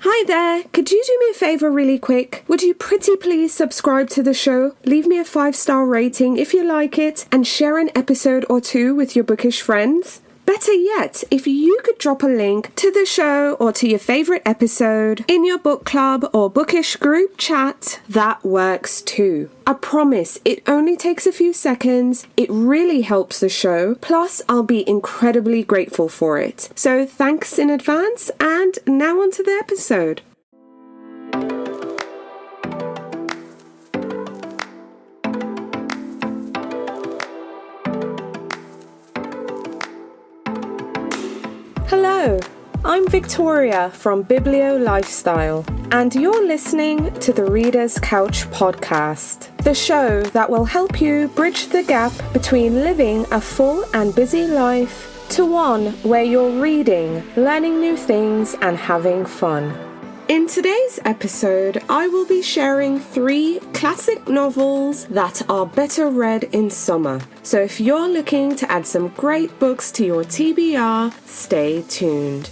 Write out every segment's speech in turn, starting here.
Hi there, could you do me a favour really quick? Would you pretty please subscribe to the show, leave me a 5-star rating if you like it, and share an episode or two with your bookish friends? Better yet, if you could drop a link to the show or to your favourite episode in your book club or bookish group chat, that works too. I promise it only takes a few seconds, it really helps the show, plus I'll be incredibly grateful for it. So thanks in advance, and now on to the episode. Hello, I'm Victoria from Biblio Lifestyle, and you're listening to the Reader's Couch podcast, the show that will help you bridge the gap between living a full and busy life to one where you're reading, learning new things, and having fun. In today's episode, I will be sharing 3 classic novels that are better read in summer. So if you're looking to add some great books to your TBR, stay tuned.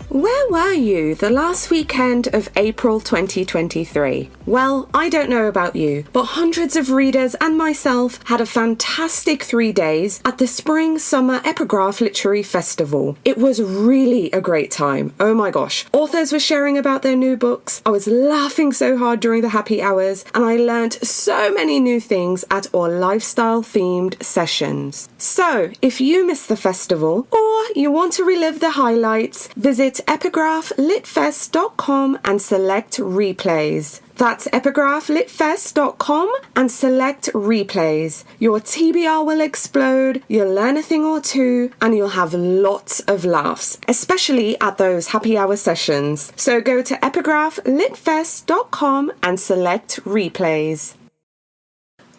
Where were you the last weekend of April 2023? Well, I don't know about you, but hundreds of readers and myself had a fantastic 3 days at the Spring-Summer EPIGRAPH Literary Festival. It was really a great time. Oh my gosh. Authors were sharing about their new books. I was laughing so hard during the happy hours, and I learned so many new things at our lifestyle-themed sessions. So, if you missed the festival, or you want to relive the highlights, visit epigraphlitfest.com and select replays. That's epigraphlitfest.com and select replays. Your TBR will explode, you'll learn a thing or two, and you'll have lots of laughs, especially at those happy hour sessions. So go to epigraphlitfest.com and select replays.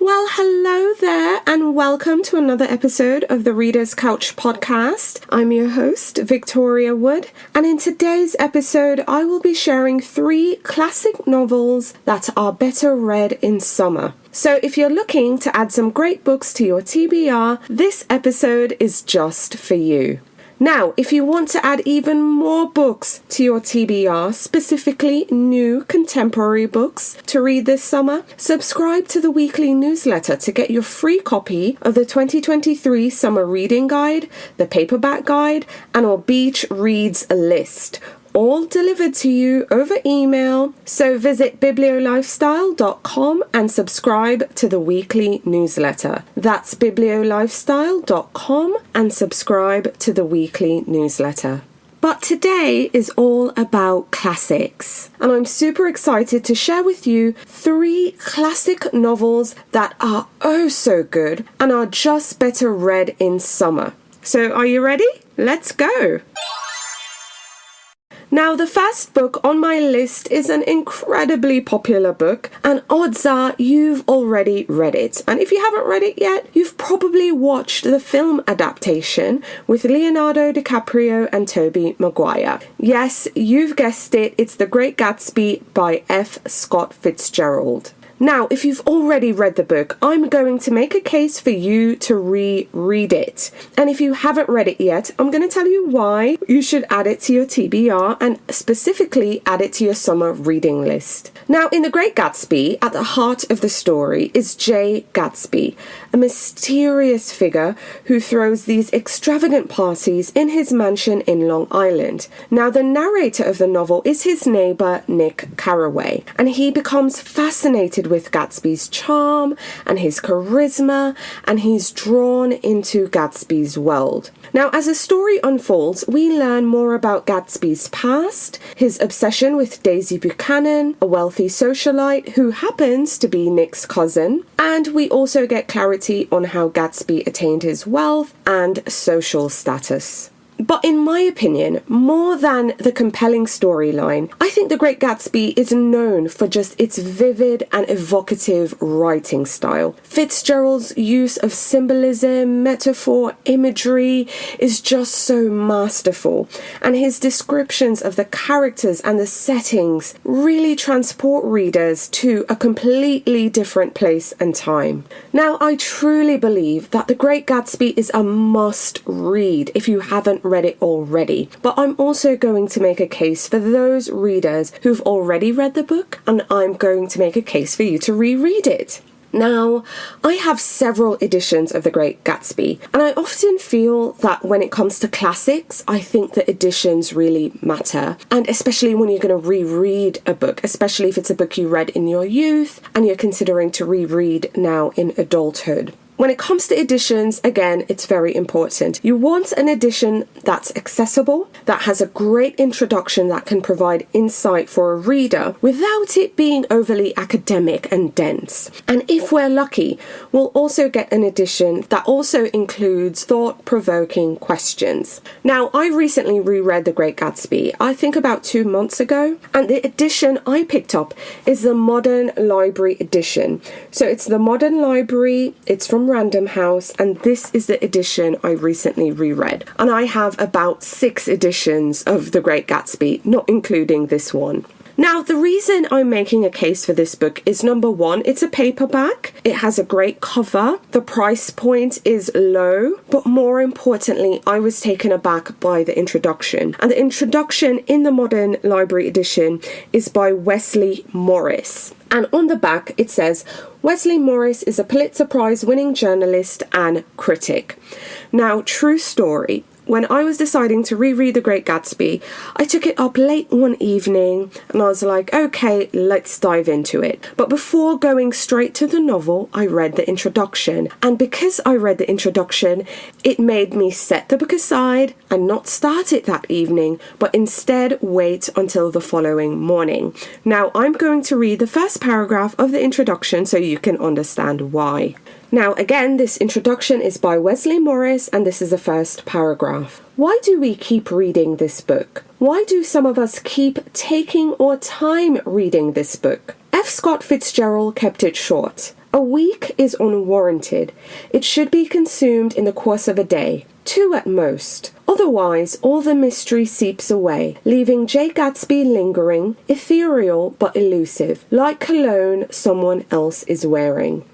Well, hello there, and welcome to another episode of the Reader's Couch podcast. I'm your host, Victoria Wood, and in today's episode, I will be sharing 3 classic novels that are better read in summer. So if you're looking to add some great books to your TBR, this episode is just for you. Now, if you want to add even more books to your TBR, specifically new contemporary books to read this summer, subscribe to the weekly newsletter to get your free copy of the 2023 Summer Reading Guide, the Paperback Guide, and our Beach Reads list, all delivered to you over email. So visit bibliolifestyle.com and subscribe to the weekly newsletter. That's bibliolifestyle.com and subscribe to the weekly newsletter. But today is all about classics, and I'm super excited to share with you 3 classic novels that are oh so good and are just better read in summer. So are you ready? Let's go! Now, the first book on my list is an incredibly popular book, and odds are you've already read it. And if you haven't read it yet, you've probably watched the film adaptation with Leonardo DiCaprio and Tobey Maguire. Yes, you've guessed it, it's The Great Gatsby by F. Scott Fitzgerald. Now, if you've already read the book, I'm going to make a case for you to reread it. And if you haven't read it yet, I'm going to tell you why you should add it to your TBR and specifically add it to your summer reading list. Now, in The Great Gatsby, at the heart of the story is Jay Gatsby, a mysterious figure who throws these extravagant parties in his mansion in Long Island. Now, the narrator of the novel is his neighbour, Nick Carraway, and he becomes fascinated with Gatsby's charm and his charisma, and he's drawn into Gatsby's world. Now, as the story unfolds, we learn more about Gatsby's past, his obsession with Daisy Buchanan, a wealthy socialite who happens to be Nick's cousin, and we also get clarity on how Gatsby attained his wealth and social status. But in my opinion, more than the compelling storyline, I think The Great Gatsby is known for just its vivid and evocative writing style. Fitzgerald's use of symbolism, metaphor, imagery is just so masterful, and his descriptions of the characters and the settings really transport readers to a completely different place and time. Now, I truly believe that The Great Gatsby is a must read if you haven't read it already. But I'm also going to make a case for those readers who've already read the book, and I'm going to make a case for you to reread it. Now, I have several editions of The Great Gatsby, and I often feel that when it comes to classics, I think that editions really matter. And especially when you're going to reread a book, especially if it's a book you read in your youth and you're considering to reread now in adulthood. When it comes to editions, again, it's very important. You want an edition that's accessible, that has a great introduction that can provide insight for a reader without it being overly academic and dense. And if we're lucky, we'll also get an edition that also includes thought-provoking questions. Now, I recently reread The Great Gatsby, I think about 2 months ago, and the edition I picked up is the Modern Library edition. So it's the Modern Library, it's from Random House, and this is the edition I recently reread. And I have about 6 editions of The Great Gatsby, not including this one. Now, the reason I'm making a case for this book is, number one, it's a paperback. It has a great cover. The price point is low, but more importantly, I was taken aback by the introduction. And the introduction in the Modern Library edition is by Wesley Morris. And on the back, it says, Wesley Morris is a Pulitzer Prize winning journalist and critic. Now, true story. When I was deciding to reread The Great Gatsby, I took it up late one evening and I was like, okay, let's dive into it. But before going straight to the novel, I read the introduction. And because I read the introduction, it made me set the book aside and not start it that evening, but instead wait until the following morning. Now, I'm going to read the first paragraph of the introduction so you can understand why. Now, again, this introduction is by Wesley Morris, and this is the first paragraph. Why do we keep reading this book? Why do some of us keep taking our time reading this book? F. Scott Fitzgerald kept it short. A week is unwarranted. It should be consumed in the course of a day, 2 at most. Otherwise, all the mystery seeps away, leaving J. Gatsby lingering, ethereal but elusive, like cologne someone else is wearing.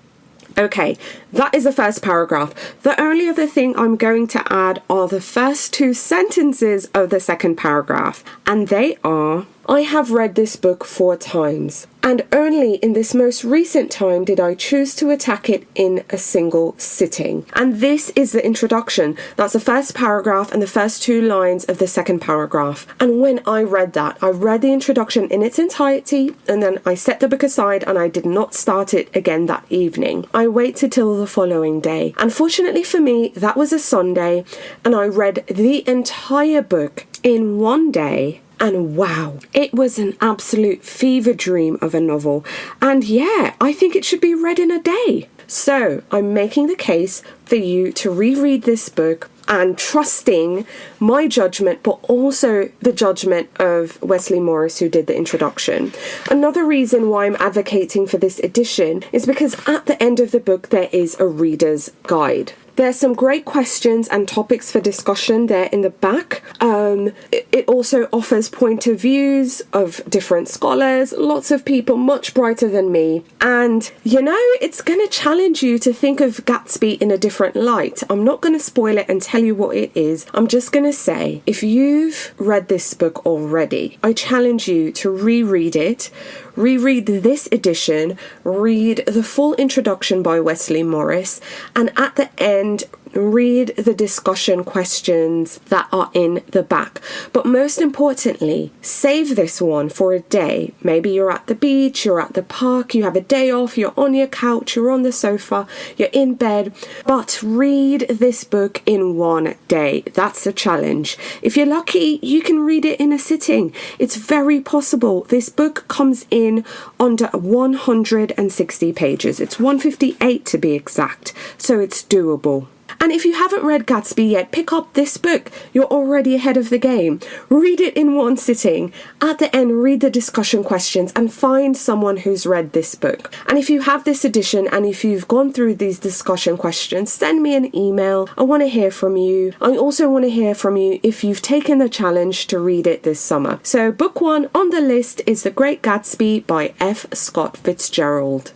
Okay, that is the first paragraph. The only other thing I'm going to add are the first 2 sentences of the second paragraph, and they are, I have read this book 4 times, and only in this most recent time did I choose to attack it in a single sitting. And this is the introduction. That's the first paragraph and the first 2 lines of the second paragraph. And when I read that, I read the introduction in its entirety, and then I set the book aside and I did not start it again that evening. I waited till the following day. Unfortunately for me, that was a Sunday, and I read the entire book in one day. And wow, it was an absolute fever dream of a novel. And yeah, I think it should be read in a day. So I'm making the case for you to reread this book and trusting my judgment, but also the judgment of Wesley Morris, who did the introduction. Another reason why I'm advocating for this edition is because at the end of the book, there is a reader's guide. There's some great questions and topics for discussion there in the back. It also offers point of views of different scholars, lots of people much brighter than me. And, you know, it's going to challenge you to think of Gatsby in a different light. I'm not going to spoil it and tell you what it is. I'm just going to say, if you've read this book already, I challenge you to reread it. Reread this edition, read the full introduction by Wesley Morris, and at the end, read the discussion questions that are in the back. But most importantly, save this one for a day. Maybe you're at the beach, you're at the park, you have a day off, you're on your couch, you're on the sofa, you're in bed, but read this book in one day. That's the challenge. If you're lucky, you can read it in a sitting. It's very possible. This book comes in under 160 pages. It's 158 to be exact, so it's doable. And if you haven't read Gatsby yet, pick up this book. You're already ahead of the game. Read it in one sitting. At the end, read the discussion questions and find someone who's read this book. And if you have this edition and if you've gone through these discussion questions, send me an email. I want to hear from you. I also want to hear from you if you've taken the challenge to read it this summer. So book 1 on the list is The Great Gatsby by F. Scott Fitzgerald.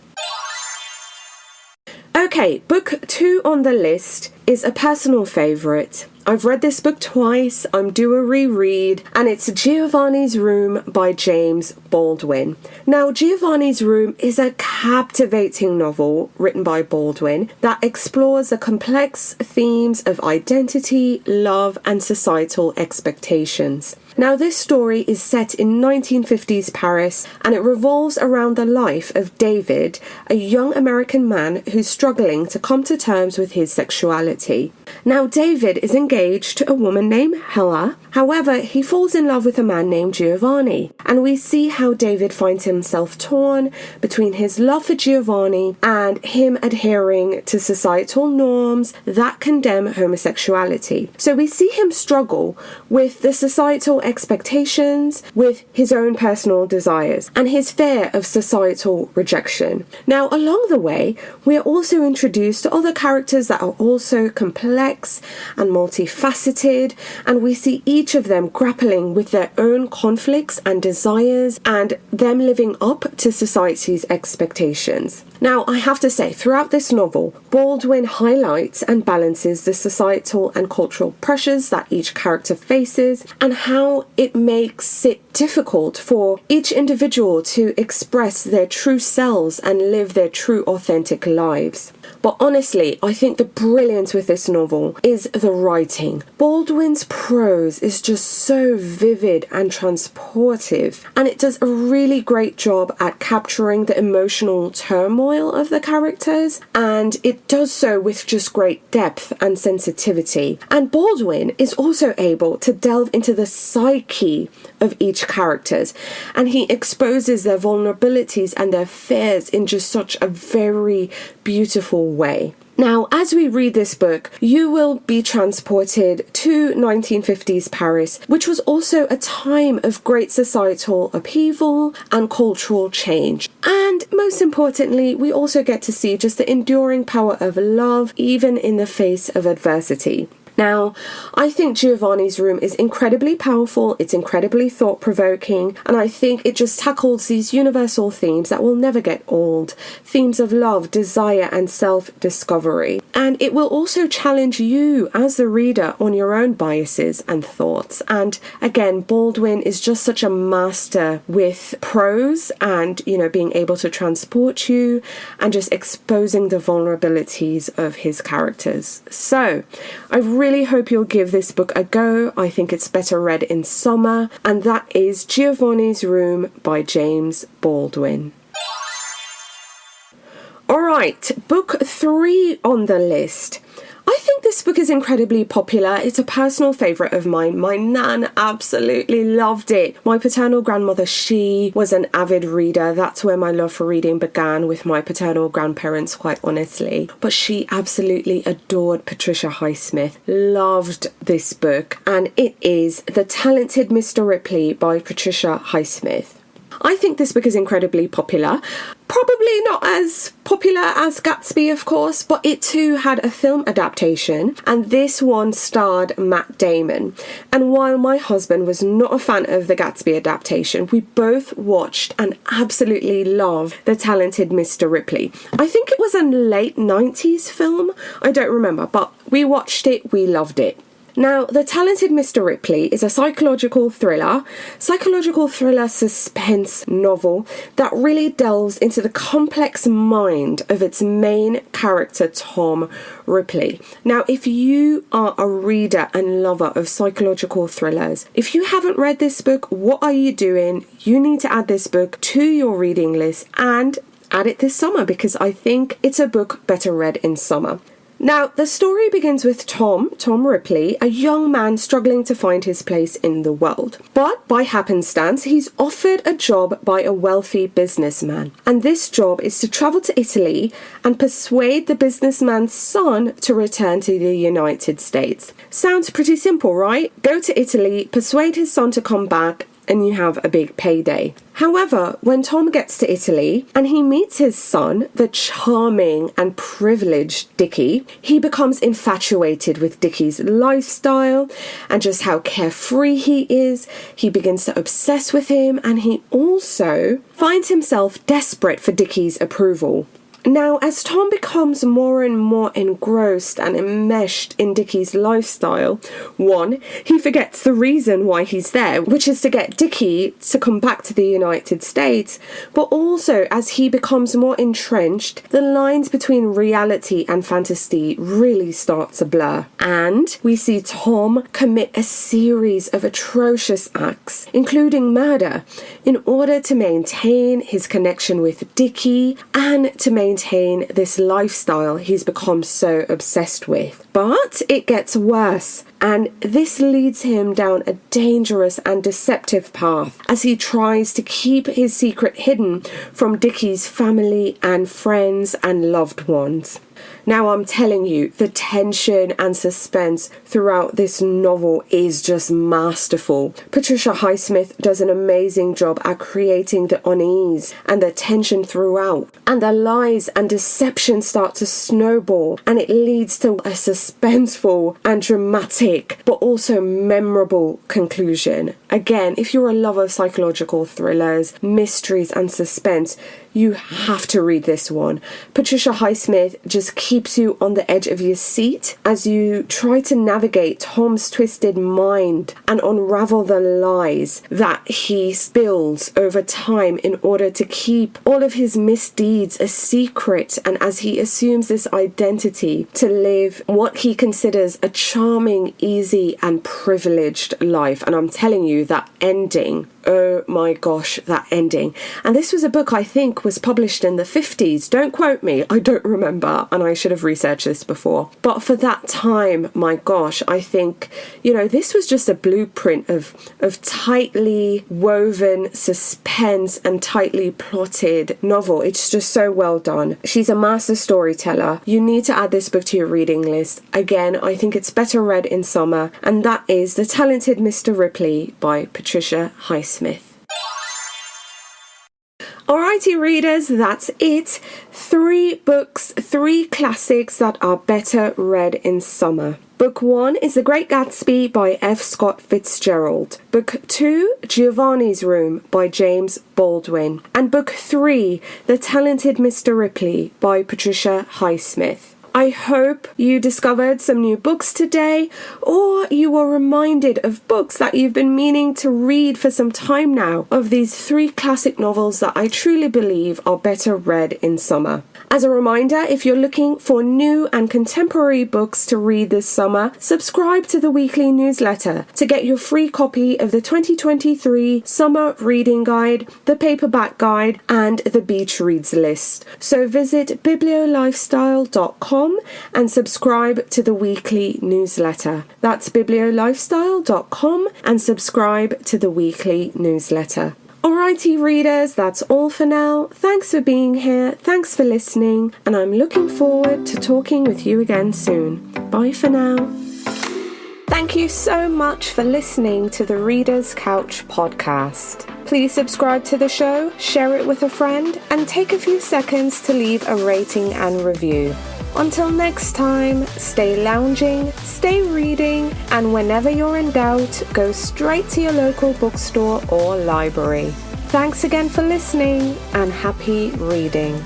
Okay, book 2 on the list is a personal favourite. I've read this book twice, I'm due a reread, and it's Giovanni's Room by James Baldwin. Now, Giovanni's Room is a captivating novel written by Baldwin that explores the complex themes of identity, love, and societal expectations. Now, this story is set in 1950s Paris, and it revolves around the life of David, a young American man who's struggling to come to terms with his sexuality. Now, David is engaged to a woman named Hella. However, he falls in love with a man named Giovanni, and we see how David finds himself torn between his love for Giovanni and him adhering to societal norms that condemn homosexuality. So we see him struggle with the societal expectations, with his own personal desires, and his fear of societal rejection. Now, along the way, we are also introduced to other characters that are also complex and multifaceted, and we see each of them grappling with their own conflicts and desires and them living up to society's expectations. Now, I have to say, throughout this novel, Baldwin highlights and balances the societal and cultural pressures that each character faces and how it makes it difficult for each individual to express their true selves and live their true authentic lives. But honestly, I think the brilliance with this novel is the writing. Baldwin's prose is just so vivid and transportive, and it does a really great job at capturing the emotional turmoil of the characters, and it does so with just great depth and sensitivity. And Baldwin is also able to delve into the psyche of each characters, and he exposes their vulnerabilities and their fears in just such a very beautiful way. Now, as we read this book, you will be transported to 1950s Paris, which was also a time of great societal upheaval and cultural change. And most importantly, we also get to see just the enduring power of love, even in the face of adversity. Now, I think Giovanni's Room is incredibly powerful, it's incredibly thought-provoking, and I think it just tackles these universal themes that will never get old, themes of love, desire, and self-discovery. And it will also challenge you as the reader on your own biases and thoughts. And again, Baldwin is just such a master with prose and, being able to transport you and just exposing the vulnerabilities of his characters. So, I really hope you'll give this book a go. I think it's better read in summer, and that is Giovanni's Room by James Baldwin. Alright, book 3 on the list. I think this book is incredibly popular. It's a personal favourite of mine. My nan absolutely loved it. My paternal grandmother, she was an avid reader. That's where my love for reading began, with my paternal grandparents, quite honestly. But she absolutely adored Patricia Highsmith, loved this book, and it is The Talented Mr. Ripley by Patricia Highsmith. I think this book is incredibly popular. Probably not as popular as Gatsby, of course, but it too had a film adaptation, and this one starred Matt Damon. And while my husband was not a fan of the Gatsby adaptation, we both watched and absolutely loved The Talented Mr. Ripley. I think it was a late 90s film, I don't remember, but we watched it, we loved it. Now, The Talented Mr. Ripley is a psychological thriller suspense novel that really delves into the complex mind of its main character, Tom Ripley. Now, if you are a reader and lover of psychological thrillers, if you haven't read this book, what are you doing? You need to add this book to your reading list and add it this summer, because I think it's a book better read in summer. Now, the story begins with Tom Ripley, a young man struggling to find his place in the world. But by happenstance, he's offered a job by a wealthy businessman. And this job is to travel to Italy and persuade the businessman's son to return to the United States. Sounds pretty simple, right? Go to Italy, persuade his son to come back, and you have a big payday. However, when Tom gets to Italy and he meets his son, the charming and privileged Dickie, he becomes infatuated with Dickie's lifestyle and just how carefree he is. He begins to obsess with him, and he also finds himself desperate for Dickie's approval. Now, as Tom becomes more and more engrossed and enmeshed in Dickie's lifestyle, one, he forgets the reason why he's there, which is to get Dickie to come back to the United States. But also, as he becomes more entrenched, the lines between reality and fantasy really start to blur. And we see Tom commit a series of atrocious acts, including murder, in order to maintain his connection with Dickie and to maintain this lifestyle he's become so obsessed with. But it gets worse, and this leads him down a dangerous and deceptive path as he tries to keep his secret hidden from Dickie's family and friends and loved ones. Now, I'm telling you, the tension and suspense throughout this novel is just masterful. Patricia Highsmith does an amazing job at creating the unease and the tension throughout. And the lies and deception start to snowball, and it leads to a suspenseful and dramatic, but also memorable conclusion. Again, if you're a lover of psychological thrillers, mysteries and suspense, you have to read this one. Patricia Highsmith just keeps you on the edge of your seat as you try to navigate Tom's twisted mind and unravel the lies that he spills over time in order to keep all of his misdeeds a secret, and as he assumes this identity to live what he considers a charming, easy and privileged life. And I'm telling you, that ending, oh my gosh, that ending. And this was a book I think was published in the 50s. Don't quote me, I don't remember, and I should have researched this before. But for that time, my gosh, I think, this was just a blueprint of tightly woven suspense and tightly plotted novel. It's just so well done. She's a master storyteller. You need to add this book to your reading list. Again, I think it's better read in summer, and that is The Talented Mr. Ripley by Patricia Highsmith. Alrighty readers, that's it. 3 books, 3 classics that are better read in summer. Book 1 is The Great Gatsby by F. Scott Fitzgerald. Book 2, Giovanni's Room by James Baldwin. And Book 3, The Talented Mr. Ripley by Patricia Highsmith. I hope you discovered some new books today, or you were reminded of books that you've been meaning to read for some time now, of these 3 classic novels that I truly believe are better read in summer. As a reminder, if you're looking for new and contemporary books to read this summer, subscribe to the weekly newsletter to get your free copy of the 2023 Summer Reading Guide, the Paperback Guide, and the Beach Reads list. So visit bibliolifestyle.com and subscribe to the weekly newsletter. That's bibliolifestyle.com and subscribe to the weekly newsletter. Alrighty readers, that's all for now. Thanks for being here, thanks for listening, and I'm looking forward to talking with you again soon. Bye for now. Thank you so much for listening to the Reader's Couch podcast. Please subscribe to the show, share it with a friend, and take a few seconds to leave a rating and review. Until next time, stay lounging, stay reading, and whenever you're in doubt, go straight to your local bookstore or library. Thanks again for listening, and happy reading.